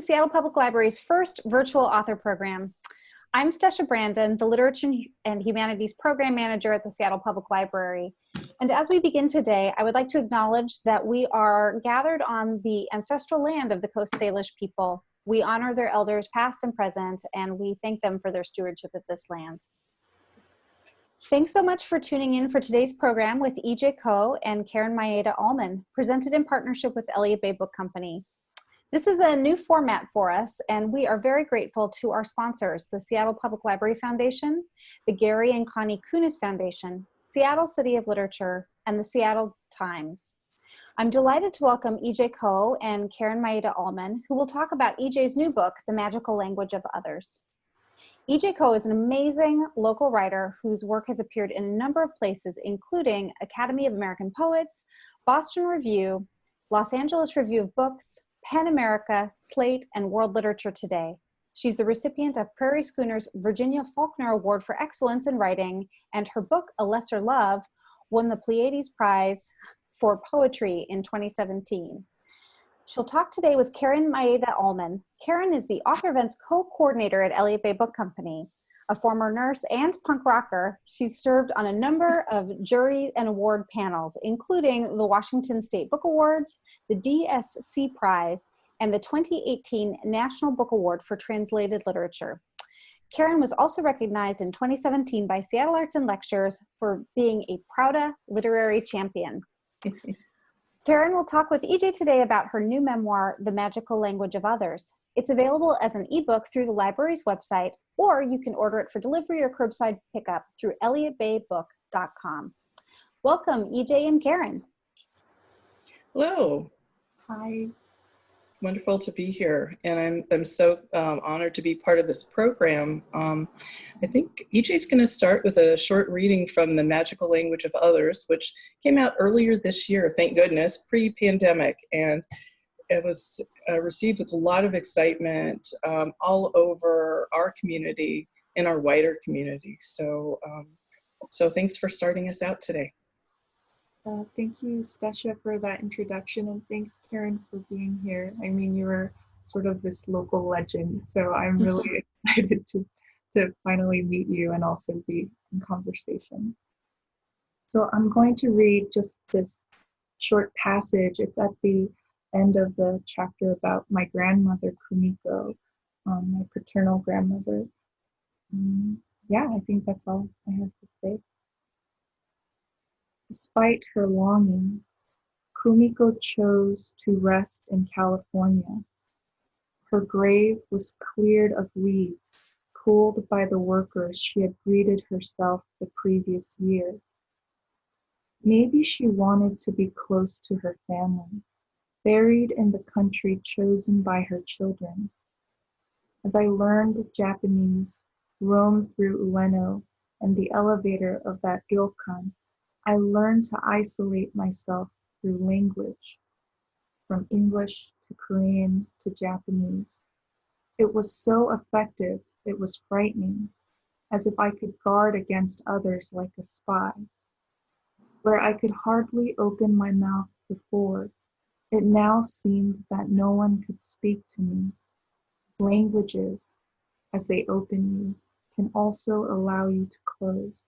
to Seattle Public Library's first virtual author program. I'm Stesha Brandon, the Literature and Humanities Program Manager at the Seattle Public Library. And as we begin today, I would like to acknowledge that we are gathered on the ancestral land of the Coast Salish people. We honor their elders past and present, and we thank them for their stewardship of this land. Thanks so much for tuning in for today's program with E.J. Koh and Karen Maeda Allman, presented in partnership with Elliott Bay Book Company. This is a new format for us, and we are very grateful to our sponsors, the Seattle Public Library Foundation, the Gary and Connie Kunis Foundation, Seattle City of Literature, and the Seattle Times. I'm delighted to welcome E.J. Koh and Karen Maeda Allman, who will talk about E.J.'s new book, The Magical Language of Others. E.J. Koh is an amazing local writer whose work has appeared in a number of places, including Academy of American Poets, Boston Review, Los Angeles Review of Books, PEN America, Slate, and World Literature Today. She's the recipient of Prairie Schooner's Virginia Faulkner Award for Excellence in Writing, and her book, A Lesser Love, won the Pleiades Prize for Poetry in 2017. She'll talk today with Karen Maeda Allman. Karen is the author events co-coordinator at Elliott Bay Book Company. A former nurse and punk rocker, she's served on a number of jury and award panels, including the Washington State Book Awards, the DSC Prize, and the 2018 National Book Award for Translated Literature. Karen was also recognized in 2017 by Seattle Arts and Lectures for being a Prouda Literary Champion. Karen will talk with E.J. today about her new memoir, The Magical Language of Others. It's available as an ebook through the library's website, or you can order it for delivery or curbside pickup through elliottbaybook.com. Welcome, E.J. and Karen. Hello. Hi. It's wonderful to be here, and I'm so honored to be part of this program. I think E.J.'s going to start with a short reading from The Magical Language of Others, which came out earlier this year, thank goodness, pre-pandemic, and it was received with a lot of excitement all over our community and our wider community. So, so thanks for starting us out today. Thank you, Stesha, for that introduction, and thanks, Karen, for being here. I mean, you're sort of this local legend, so I'm really excited to finally meet you and also be in conversation. So I'm going to read just this short passage. It's at the end of the chapter about my grandmother, Kumiko, my paternal grandmother. Yeah, I think that's all I have to say. Despite her longing, Kumiko chose to rest in California. Her grave was cleared of weeds, cooled by the workers she had greeted herself the previous year. Maybe she wanted to be close to her family, buried in the country chosen by her children. As I learned Japanese, roamed through Ueno and the elevator of that ryokan, I learned to isolate myself through language, from English to Korean to Japanese. It was so effective, it was frightening, as if I could guard against others like a spy. Where I could hardly open my mouth before, it now seemed that no one could speak to me. Languages, as they open you, can also allow you to close.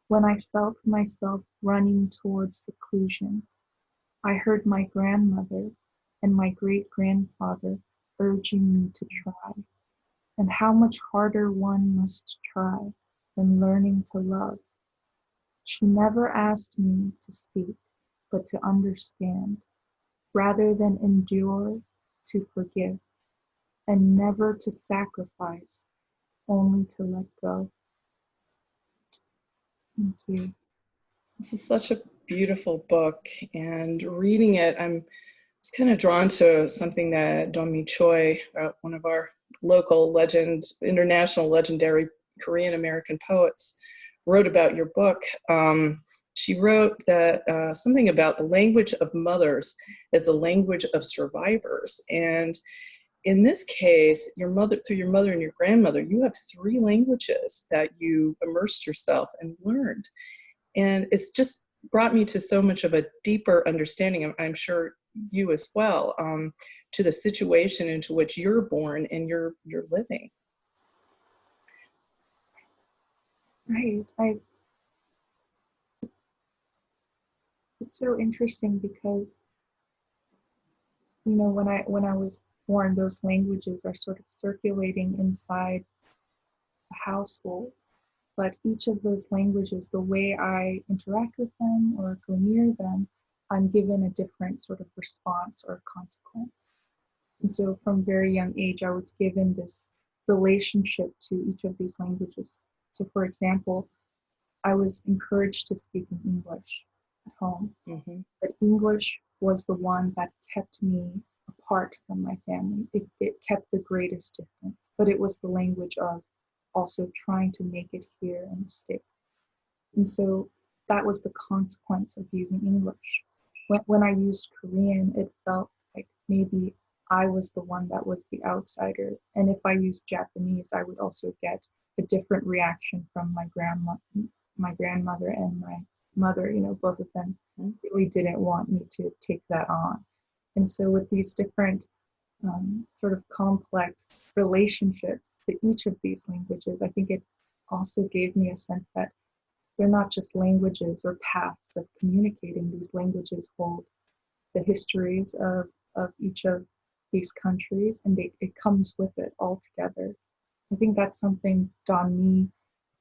When I felt myself running towards seclusion, I heard my grandmother and my great-grandfather urging me to try, and how much harder one must try than learning to love. She never asked me to speak, but to understand, rather than endure, to forgive, and never to sacrifice, only to let go. Thank you. This is such a beautiful book, and reading it, I was kind of drawn to something that Dong-Mi Choi, one of our local international legendary Korean American poets, wrote about your book. She wrote that something about the language of mothers as the language of survivors. And in this case, through your mother and your grandmother, you have three languages that you immersed yourself and learned. And it's just brought me to so much of a deeper understanding. I'm sure you as well, to the situation into which you're born and you're living. Right. It's so interesting because, when I was born, those languages are sort of circulating inside the household. But each of those languages, the way I interact with them or go near them, I'm given a different sort of response or consequence. And so from very young age, I was given this relationship to each of these languages. So for example, I was encouraged to speak in English at home, Mm-hmm. but English was the one that kept me apart from my family. It kept the greatest distance, but it was the language of also trying to make it here in the States. And so that was the consequence of using English. When I used Korean, it felt like maybe I was the one that was the outsider. And if I used Japanese, I would also get a different reaction from my grandmother and my mother. Both of them really didn't want me to take that on. And so with these different sort of complex relationships to each of these languages, I think it also gave me a sense that they're not just languages or paths of communicating. These languages hold the histories of each of these countries, and it comes with it all together. I think that's something Don Mee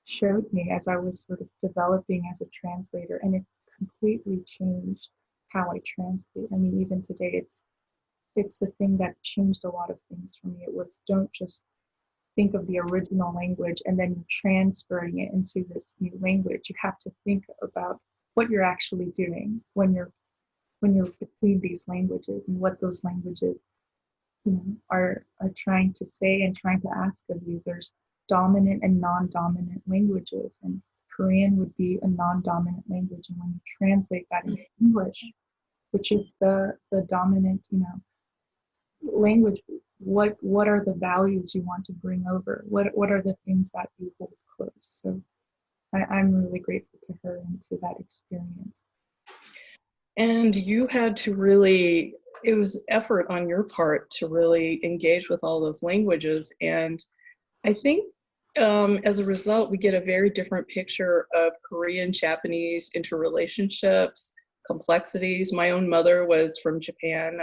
showed me as I was sort of developing as a translator, and it completely changed how I translate. I mean, even today, it's the thing that changed a lot of things for me. It was, don't just think of the original language and then transferring it into this new language. You have to think about what you're actually doing when you're between these languages, and what those languages are trying to say and trying to ask of you. There's dominant and non-dominant languages, and Korean would be a non-dominant language, and when you translate that into English, which is the dominant language, what are the values you want to bring over? What are the things that you hold close? So I'm really grateful to her and to that experience. And you had to really, it was effort on your part to really engage with all those languages. And I think as a result, we get a very different picture of Korean, Japanese interrelationships, complexities. My own mother was from Japan,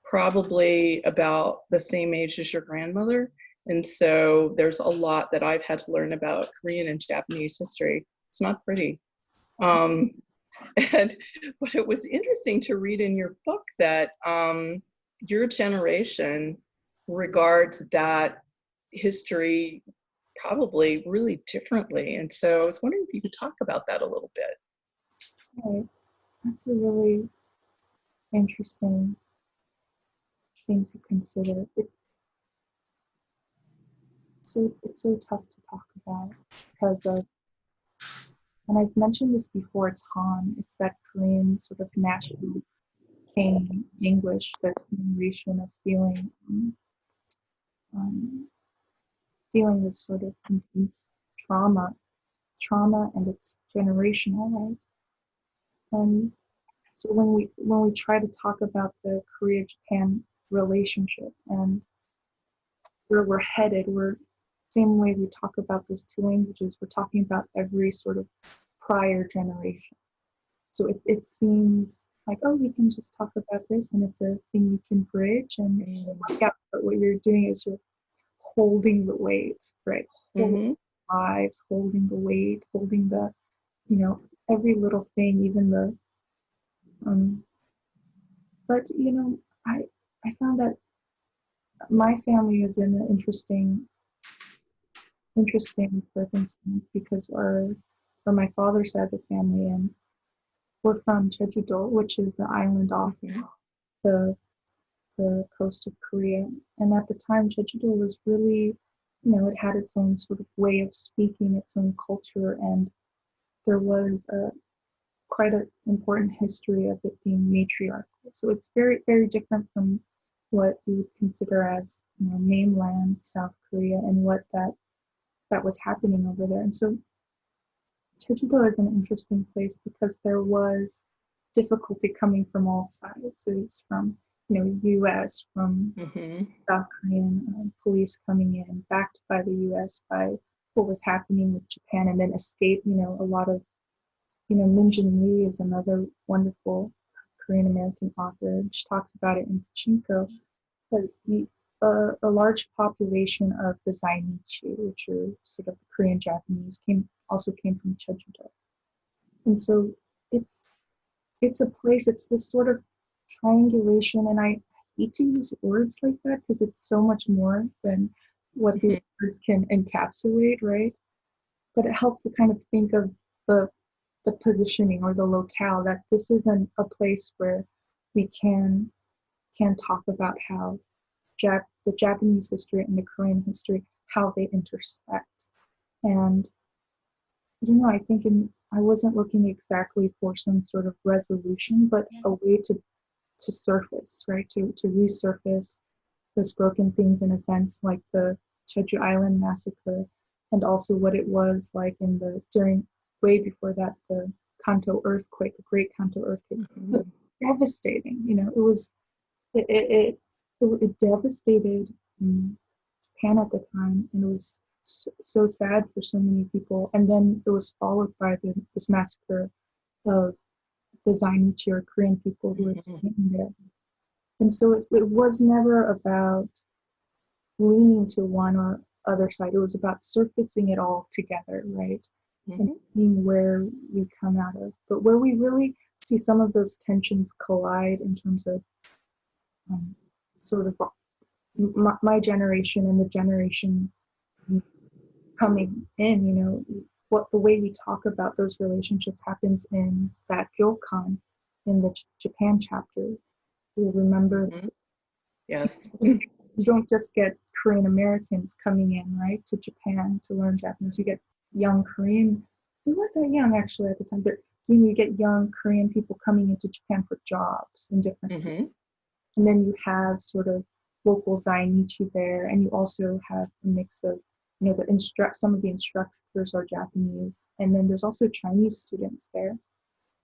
probably about the same age as your grandmother. And so there's a lot that I've had to learn about Korean and Japanese history. It's not pretty. But it was interesting to read in your book that your generation regards that history probably really differently. And so I was wondering if you could talk about that a little bit. Right. That's a really interesting thing to consider. It's so tough to talk about because of, and I've mentioned this before, it's Han. It's that Korean sort of national pain, anguish, that generation of feeling feeling this sort of intense trauma, and it's generational, right? And so when we try to talk about the Korea-Japan relationship and where we're headed, we're same way we talk about those two languages, we're talking about every sort of prior generation. So it seems like, oh, we can just talk about this and it's a thing we can bridge and work out. But what you're doing is you're holding the weight, right? Holding lives, holding the weight, holding the, every little thing, even the, but I found that my family is in an interesting circumstance because for my father's side of the family, and we're from Jeju-do, which is an island off the coast of Korea. And at the time, Jeju-do was really, it had its own sort of way of speaking, its own culture, and there was quite an important history of it being matriarchal. So it's very, very different from what we would consider as mainland South Korea and what that was happening over there. And so Jeju-do is an interesting place because there was difficulty coming from all sides. It was from, U.S., from South Korean police coming in, backed by the U.S. by what was happening with Japan, and then escape. A lot of, Min Jin Lee is another wonderful Korean American author. She talks about it in Pachinko. But a large population of the Zainichi, which are sort of Korean Japanese, also came from Jeju-do. And so it's a place, it's this sort of triangulation, and I hate to use words like that because it's so much more than what these words can encapsulate, right? But it helps to kind of think of the positioning or the locale, that this isn't a place where we can talk about how the Japanese history and the Korean history, how they intersect. And I think I wasn't looking exactly for some sort of resolution, but a way to surface, right? To resurface those broken things and events like the Jeju Island massacre, and also what it was like way before that, the Kanto earthquake, the Great Kanto earthquake. It was devastating. It devastated Japan at the time, and it was so sad for so many people. And then it was followed by this massacre of the Zainichi, or Korean people who were staying there. And so it was never about leaning to one or other side. It was about surfacing it all together, right? And seeing where we come out of. But where we really see some of those tensions collide in terms of sort of my generation and the generation coming in, the way we talk about those relationships happens in that Gyokan, in the Japan chapter. You remember, yes, you don't just get Korean Americans coming in, right, to Japan to learn Japanese. You get young Korean, they weren't that young actually at the time, but you get young Korean people coming into Japan for jobs and different things. And then you have sort of local Zainichi there, and you also have a mix of, some of the instructors are Japanese, and then there's also Chinese students there.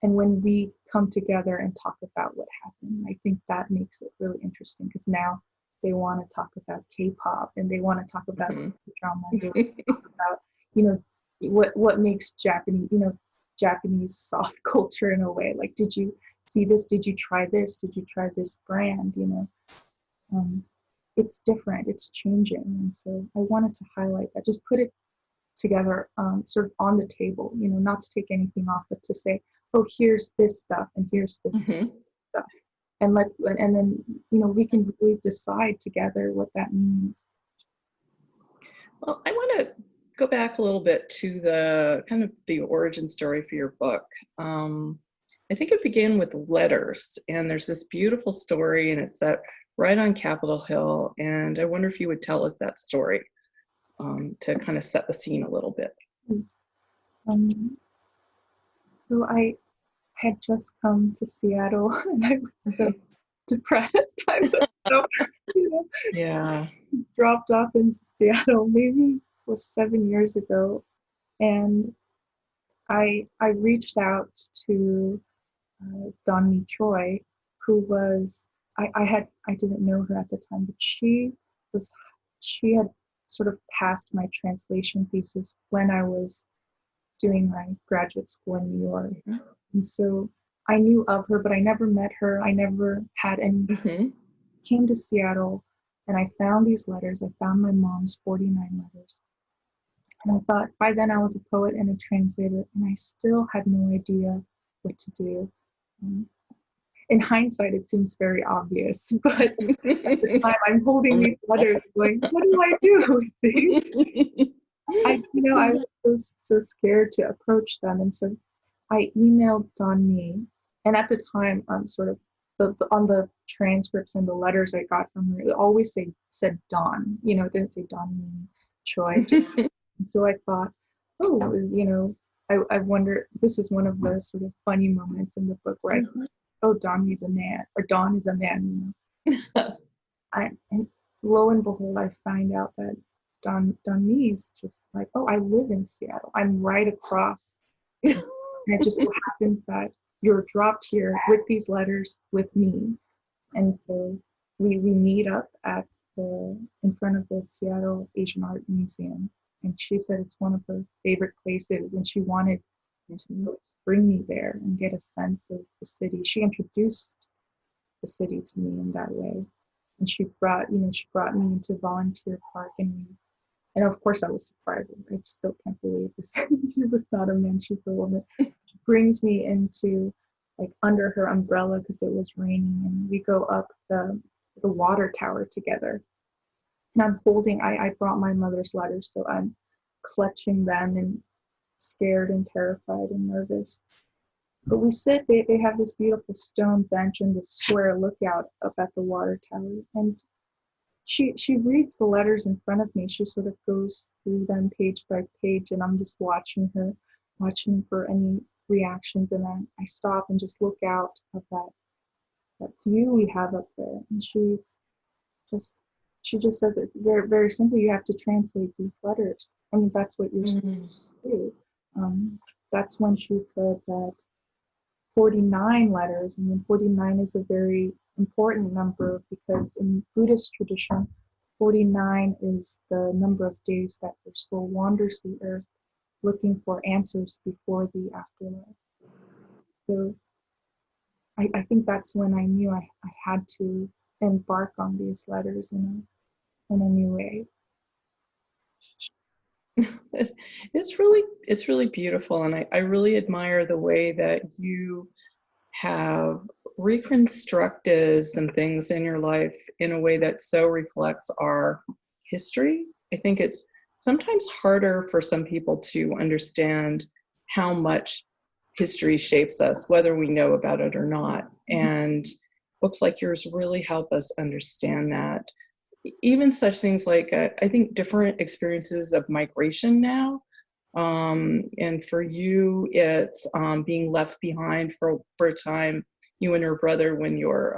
And when we come together and talk about what happened, I think that makes it really interesting, because now they want to talk about K-pop, and they want to talk about drama, they want to talk about, what makes Japanese soft culture in a way. Like, did you see this? Did you try this? Did you try this brand? It's different, it's changing. And so I wanted to highlight that, just put it together, sort of on the table, not to take anything off, but to say, oh, here's this stuff, and here's this stuff. And then, we can really decide together what that means. Well, I want to go back a little bit to the kind of the origin story for your book. I think it began with letters, and there's this beautiful story, and it's set right on Capitol Hill. And I wonder if you would tell us that story to kind of set the scene a little bit. So I had just come to Seattle, and I was so depressed. I was so, dropped off into Seattle, maybe it was 7 years ago. And I reached out to Dawn-Mi Choi, who was, I didn't know her at the time, but she had sort of passed my translation thesis when I was doing my graduate school in New York. And so I knew of her, but I never met her. I never had any. Came to Seattle, and I found these letters. I found my mom's 49 letters. And I thought, by then I was a poet and a translator, and I still had no idea what to do. In hindsight, it seems very obvious, but at the time I'm holding these letters going, what do I do with these? I was so scared to approach them. And so I emailed Dawn-Mi, and at the time, sort of on the transcripts and the letters I got from her, it always said Dawn, it didn't say Dawn-Mi Choi. And so I thought, I wonder, this is one of the sort of funny moments in the book where Dawn is a man, or Dawn is a man, and lo and behold, I find out that Dawn-Mi is just like, I live in Seattle. I'm right across. And it just so happens that, you're dropped here with these letters with me. And so we meet up at in front of the Seattle Asian Art Museum. And she said it's one of her favorite places, and she wanted to bring me there and get a sense of the city. She introduced the city to me in that way. And she brought me into Volunteer Park, and of course I was surprised. I still can't believe this. She was not a man, she's a woman. She brings me into, like, under her umbrella because it was raining, and we go up the water tower together. And I'm holding, I brought my mother's letters, so I'm clutching them and scared and terrified and nervous. But we sit, they have this beautiful stone bench and this square lookout up at the water tower. And she reads the letters in front of me. She sort of goes through them page by page, and I'm just watching her, watching for any reactions. And then I stop and just look out of that view we have up there. And she just says it very, very simply. You have to translate these letters. I mean, that's what you're supposed to do. That's when she said that 49 letters. I mean, 49 is a very important number because in Buddhist tradition, 49 is the number of days that your soul wanders the earth looking for answers before the afterlife. So I think that's when I knew I had to embark on these letters in a new way. It's really beautiful, and I really admire the way that you have reconstructed some things in your life in a way that so reflects our history. I think it's sometimes harder for some people to understand how much history shapes us, whether we know about it or not. And books like yours really help us understand that. Even such things like, I think, different experiences of migration now. And for you, it's being left behind for a time, you and your brother, when your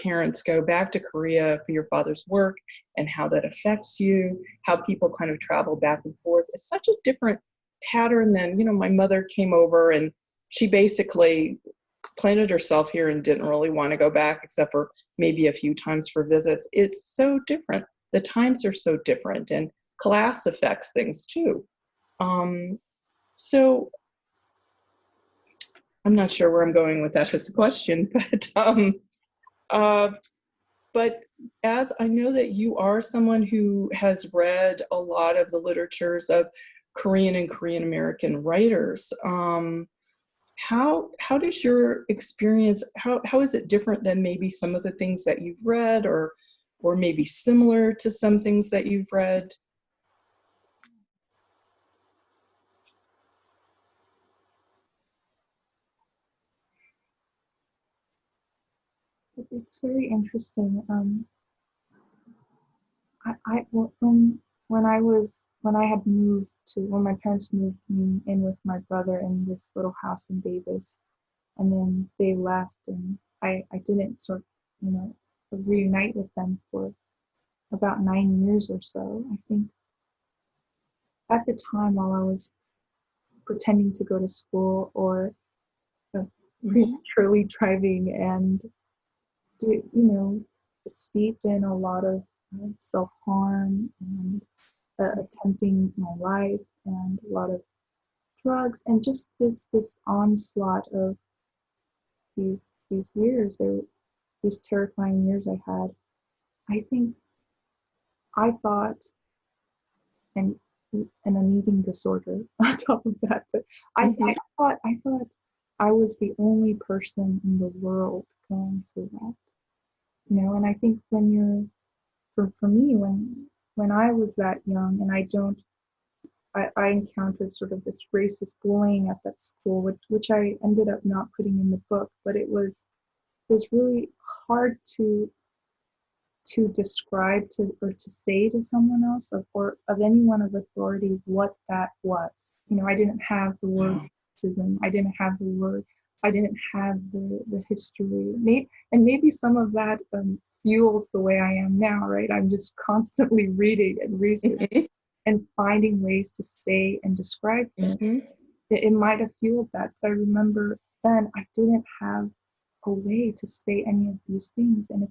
parents go back to Korea for your father's work, and how that affects you, how people kind of travel back and forth. It's such a different pattern than, my mother came over and she basically planted herself here and didn't really want to go back except for maybe a few times for visits. It's so different. The times are so different, and class affects things too. So I'm not sure where I'm going with that as a question, but as I know that you are someone who has read a lot of the literatures of Korean and Korean American writers, how does your experience, how is it different than maybe some of the things that you've read, or maybe similar to some things that you've read? It's very interesting. When my parents moved me in with my brother in this little house in Davis, and then they left, and I didn't reunite with them for about 9 years or so. I think at the time, while I was pretending to go to school or prematurely driving and steeped in a lot of self-harm and attempting my life and a lot of drugs, and just this onslaught of these years, these terrifying years I had. I thought, and an eating disorder on top of that, but I thought I was the only person in the world going through that. And I think when you're, for me, when I was that young, and I encountered sort of this racist bullying at that school, which I ended up not putting in the book, but it was really hard to describe or to say to someone else or of anyone of authority what that was. I didn't have the word racism. I didn't have the history. Maybe some of that fuels the way I am now, right? I'm just constantly reading and researching and finding ways to say and describe things. It might have fueled that. But I remember then I didn't have a way to say any of these things. And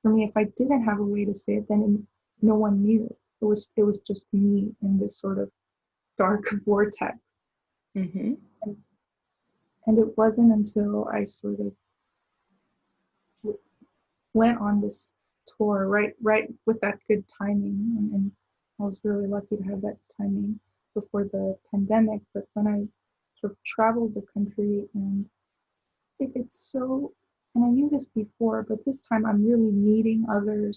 for me, if I didn't have a way to say it, then no one knew. It was just me in this sort of dark vortex. Mm-hmm. And it wasn't until I sort of went on this tour, right with that good timing, and I was really lucky to have that timing before the pandemic. But when I sort of traveled the country, and it's so, and I knew this before, but this time I'm really meeting other,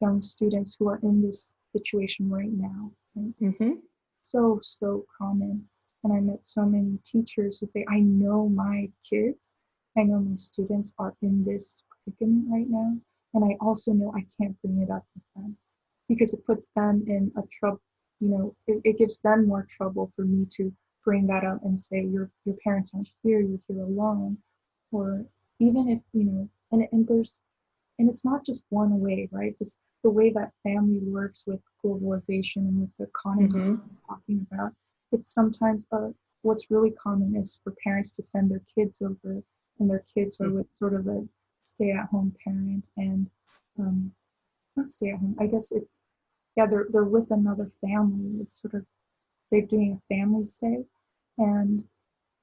young students who are in this situation right now. And Mm-hmm. so common. And I met so many teachers who say, I know my kids, I know my students are in this predicament right now. And I also know I can't bring it up with them because it puts them in a trouble, it gives them more trouble for me to bring that up and say, your parents aren't here, you're here alone. Or even if, and it's not just one way, right? The way that family works with globalization and with the economy Mm-hmm. we're talking about, it's sometimes what's really common is for parents to send their kids over, and their kids are with sort of a stay-at-home parent, and not stay-at-home. I guess it's, yeah, they're with another family. It's sort of, they're doing a family stay, and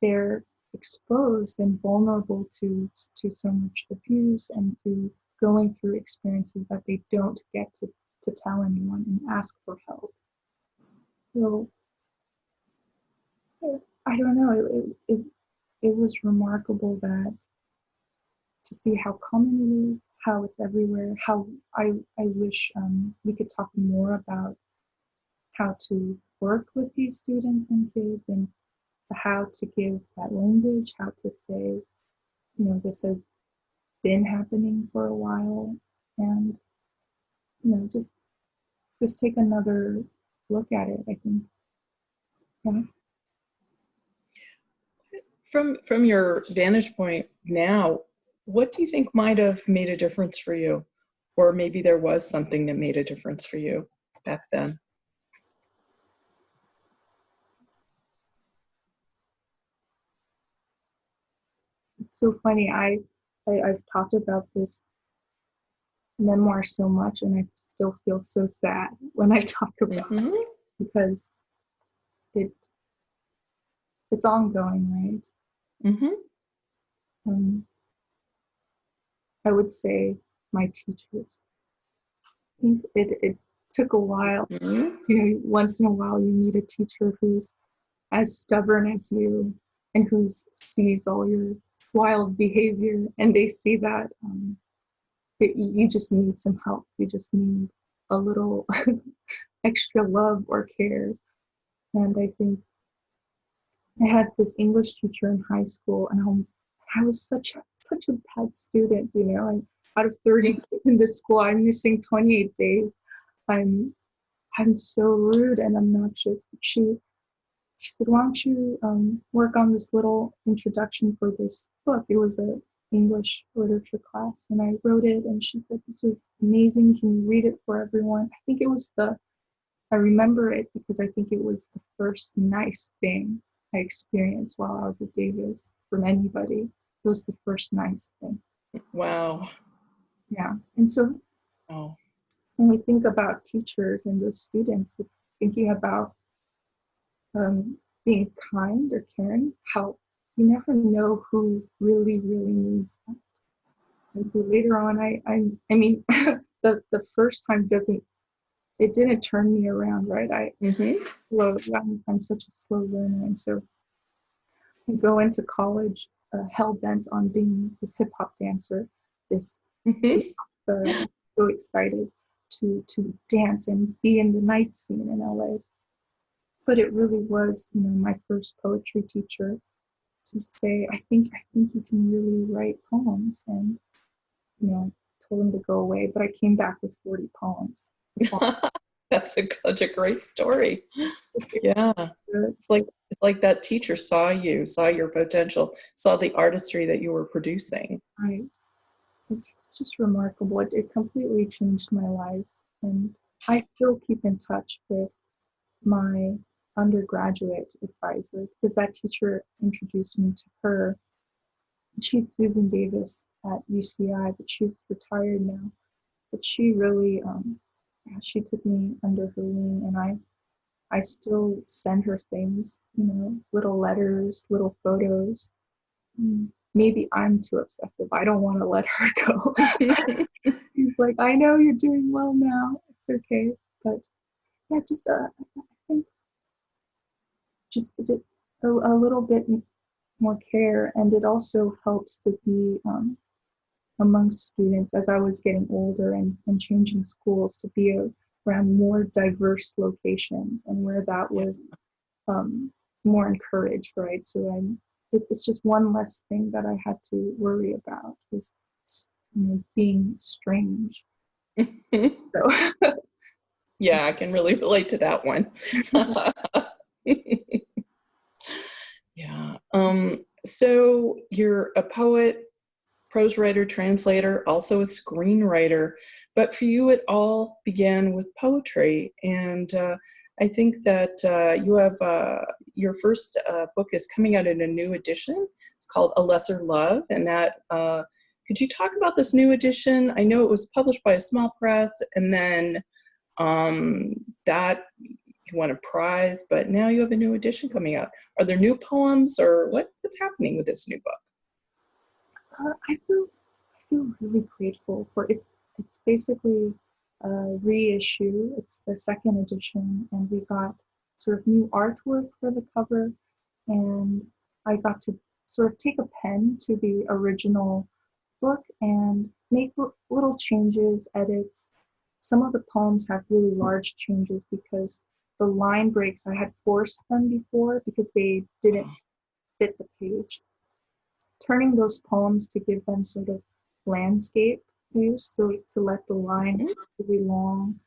they're exposed and vulnerable to so much abuse and to going through experiences that they don't get to tell anyone and ask for help. So I don't know, it was remarkable that to see how common it is, how it's everywhere, how I wish we could talk more about how to work with these students and kids, and how to give that language, how to say, this has been happening for a while, and just take another look at it, I think. Yeah. From your vantage point now, what do you think might have made a difference for you? Or maybe there was something that made a difference for you back then? It's so funny. I've talked about this memoir so much, and I still feel so sad when I talk about it, Mm-hmm. because it it's ongoing, right? Mm-hmm. I would say my teachers. I think it took a while. Mm-hmm. Once in a while you meet a teacher who's as stubborn as you, and who sees all your wild behavior, and they see that you just need some help. You just need a little extra love or care. And I think I had this English teacher in high school, and I was such a bad student, And out of 30 in this school, I'm missing 28 days. I'm I'm so rude and obnoxious. She said, why don't you work on this little introduction for this book? It was a English literature class, and I wrote it, and she said, this was amazing. Can you read it for everyone? I remember it because I think it was the first nice thing I experienced while I was at Davis from anybody. It was the first nice thing. Wow. Yeah. And so Oh. when we think about teachers and those students, it's thinking about being kind or caring, how you never know who really, really needs that. And so later on, I mean, the first time didn't turn me around, right? Mm-hmm. I'm such a slow learner, and so I go into college hell bent on being this hip hop dancer, this Mm-hmm. so excited to dance and be in the night scene in LA. But it really was, my first poetry teacher to say, I think you can really write poems, and told him to go away. But I came back with 40 poems. That's such a great story. Yeah. It's like that teacher saw you, saw your potential, saw the artistry that you were producing. Right. It's just remarkable. It completely changed my life, and I still keep in touch with my undergraduate advisor, because that teacher introduced me to her. She's Susan Davis at UCI, but she's retired now. But she really, she took me under her wing, and I still send her things, little letters, little photos. Maybe I'm too obsessive. I don't want to let her go. He's like, I know you're doing well now. It's okay. But yeah, just I think just a little bit more care, and it also helps to be amongst students as I was getting older and changing schools, to be around more diverse locations and where that was more encouraged, right? So it's just one less thing that I had to worry about, was being strange. So. Yeah, I can really relate to that one. Yeah. So you're a poet, prose writer, translator, also a screenwriter, but for you it all began with poetry. And I think that you have your first book is coming out in a new edition. It's called A Lesser Love, and that could you talk about this new edition? I know it was published by a small press, and then that you won a prize, but now you have a new edition coming out. Are there new poems, or what's happening with this new book? I feel really grateful for it. It's basically a reissue. It's the second edition, and we got sort of new artwork for the cover, and I got to sort of take a pen to the original book and make little changes, edits. Some of the poems have really large changes because the line breaks, I had forced them before because they didn't fit the page. Turning those poems to give them sort of landscape views, to let the line be long.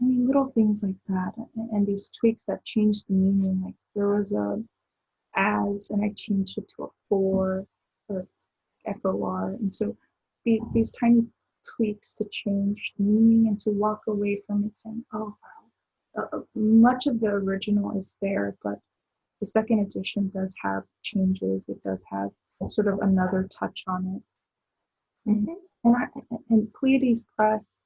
I mean, little things like that, and these tweaks that changed the meaning. Like there was a as, and I changed it to a for, or FOR, and so these tiny tweaks to change the meaning and to walk away from it saying, oh wow, much of the original is there, but the second edition does have changes. It does have sort of another touch on it. And Pleiades Press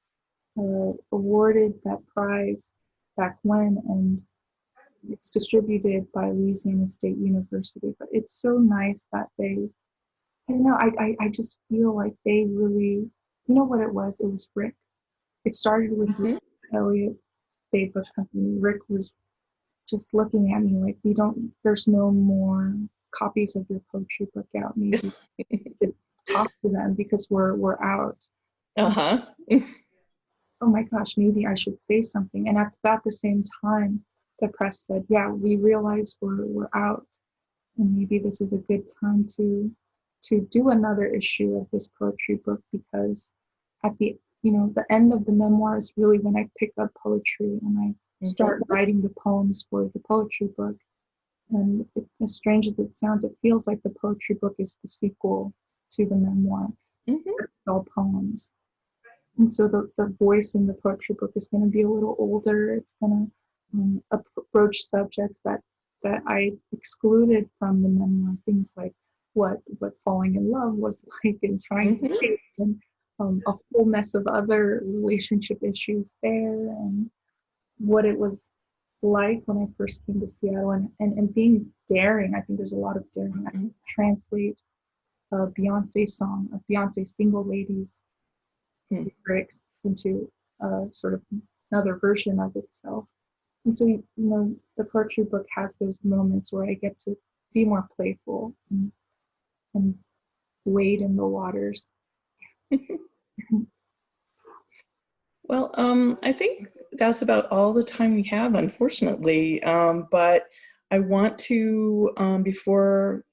awarded that prize back when, and it's distributed by Louisiana State University. But it's so nice that they, I don't know, I just feel like they really, you know what it was? It was Rick. It started with Rick Elliott Bay Book Company. Rick was just looking at me like, there's no more copies of your poetry book out. Maybe you should talk to them because we're out. Uh-huh. Oh my gosh, maybe I should say something. And at about the same time, the press said, yeah, we realize we're out, and maybe this is a good time to do another issue of this poetry book, because at the end of the memoir is really when I pick up poetry and I start writing the poems for the poetry book. And as strange as it sounds, it feels like the poetry book is the sequel to the memoir. It's all poems. And so the voice in the poetry book is going to be a little older. It's going to approach subjects that I excluded from the memoir, things like what falling in love was like, and trying to date, and a whole mess of other relationship issues there, and what it was like when I first came to Seattle, and being daring. I think there's a lot of daring. I can translate a Beyonce song, a Beyonce Single Ladies lyrics into sort of another version of itself. And so, the poetry book has those moments where I get to be more playful and wade in the waters. Well, I think that's about all the time we have, unfortunately. But I want to, before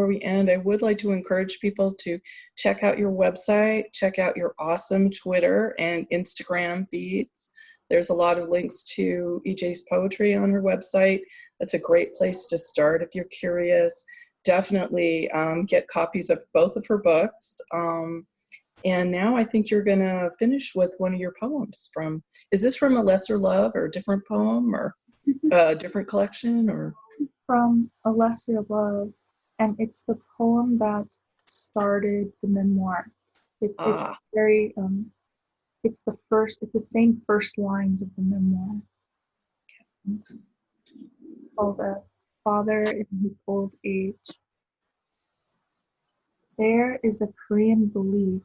we end, I would like to encourage people to check out your website, check out your awesome Twitter and Instagram feeds. There's a lot of links to EJ's poetry on her website. That's a great place to start if you're curious. Definitely get copies of both of her books. And now I think you're going to finish with one of your poems is this from A Lesser Love, or a different poem, or? A different collection, or? From A Lesser Love, and it's the poem that started the memoir. It's Ah, very, it's the same first lines of the memoir. It's called A Father in His Old Age. There is a Korean belief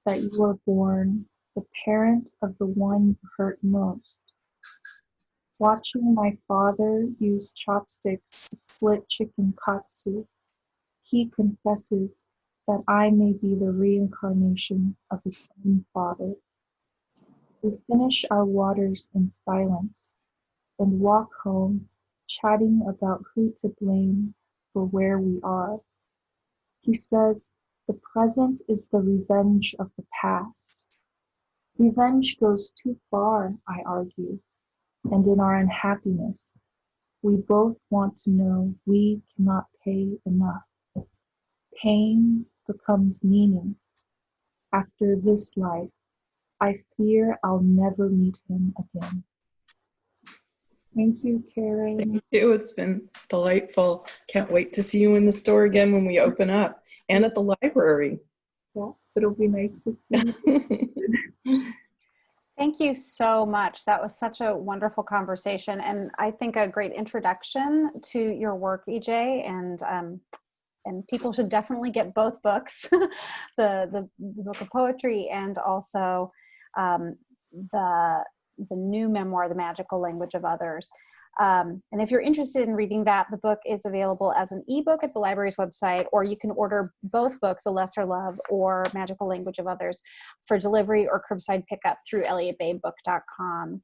that you are born the parent of the one you hurt most. Watching my father use chopsticks to slit chicken katsu, he confesses that I may be the reincarnation of his own father. We finish our waters in silence and walk home, chatting about who to blame for where we are. He says, the present is the revenge of the past. Revenge goes too far, I argue, and in our unhappiness, we both want to know we cannot pay enough. Pain becomes meaning. After this life, I fear I'll never meet him again. Thank you, Karen. thank you. It's been delightful. Can't wait to see you in the store again when we open up, and at the library. Yeah, it'll be nice to see you. Thank you so much. That was such a wonderful conversation, and I think a great introduction to your work, EJ. And people should definitely get both books, the book of poetry, and also the new memoir, The Magical Language of Others. And if you're interested in reading that, the book is available as an ebook at the library's website, or you can order both books, A Lesser Love or Magical Language of Others, for delivery or curbside pickup through ElliottBayBook.com.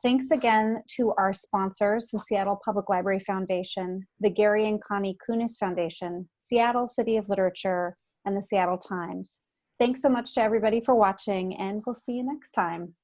Thanks again to our sponsors, the Seattle Public Library Foundation, the Gary and Connie Kunis Foundation, Seattle City of Literature, and the Seattle Times. Thanks so much to everybody for watching, and we'll see you next time.